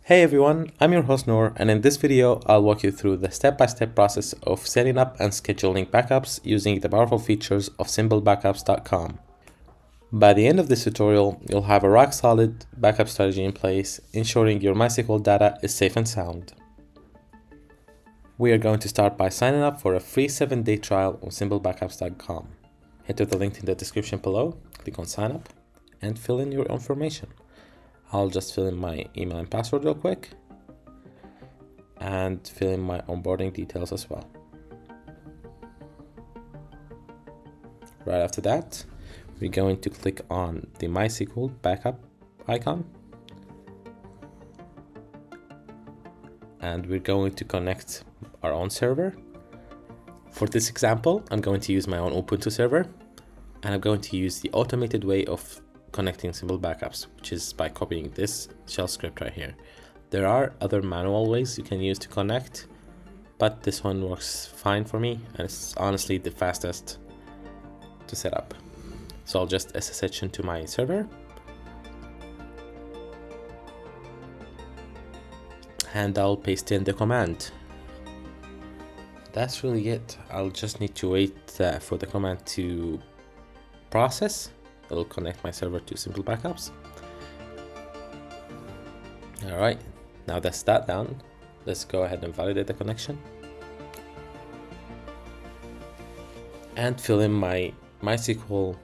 Hey everyone, I'm your host Noor, and in this video I'll walk you through the step-by-step process of setting up and scheduling backups using the powerful features of SimpleBackups.com. By the end of this tutorial, you'll have a rock-solid backup strategy in place, ensuring your MySQL data is safe and sound. We are going to start by signing up for a free 7-day trial on SimpleBackups.com. Head to the link in the description below, click on sign up, and fill in your information. I'll just fill in my email and password real quick and fill in my onboarding details as well. Right after that, we're going to click on the MySQL Backup icon and we're going to connect our own server. For this example, I'm going to use my own Ubuntu server and I'm going to use the automated way of connecting SimpleBackups, which is by copying this shell script right here. There are other manual ways you can use to connect, but this one works fine for me and it's honestly the fastest to set up. So I'll just SSH into my server and I'll paste in the command. That's really it. I'll just need to wait for the command to process. It'll connect my server to SimpleBackups. Alright, now that's that done, let's go ahead and validate the connection and fill in my MySQL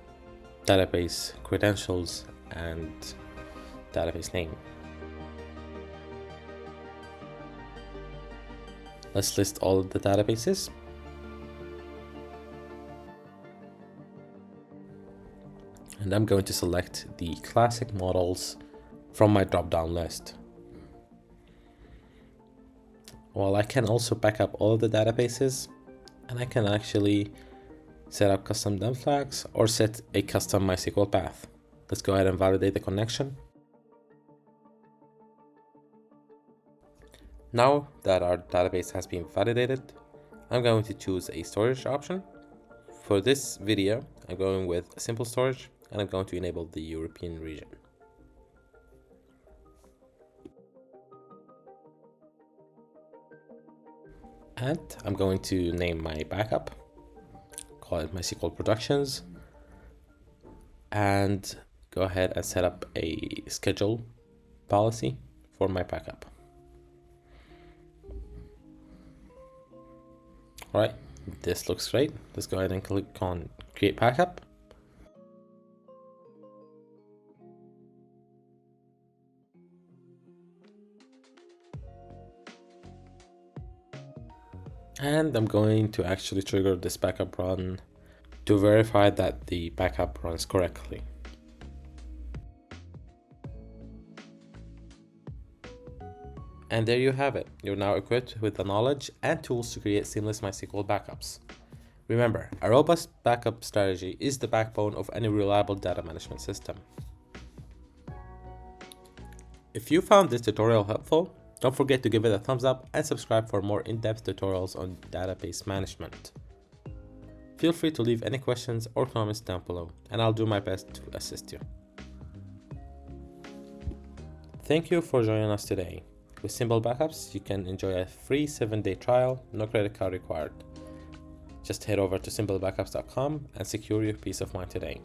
database credentials and database name. Let's list all of the databases. And I'm going to select the classic models from my drop-down list. Well, I can also back up all of the databases and I can actually set up custom dump flags or set a custom MySQL path. Let's go ahead and validate the connection. Now that our database has been validated, I'm going to choose a storage option. For this video, I'm going with simple storage and I'm going to enable the European region. And I'm going to name my backup, call it MySQL Productions, and go ahead and set up a schedule policy for my backup. All right, this looks great. Let's go ahead and click on Create Backup. And I'm going to actually trigger this backup run to verify that the backup runs correctly. And there you have it. You're now equipped with the knowledge and tools to create seamless MySQL backups. Remember, a robust backup strategy is the backbone of any reliable data management system. If you found this tutorial helpful, don't forget to give it a thumbs up and subscribe for more in-depth tutorials on database management. Feel free to leave any questions or comments down below, and I'll do my best to assist you. Thank you for joining us today. With SimpleBackups, you can enjoy a free 7-day trial, no credit card required. Just head over to SimpleBackups.com and secure your peace of mind today.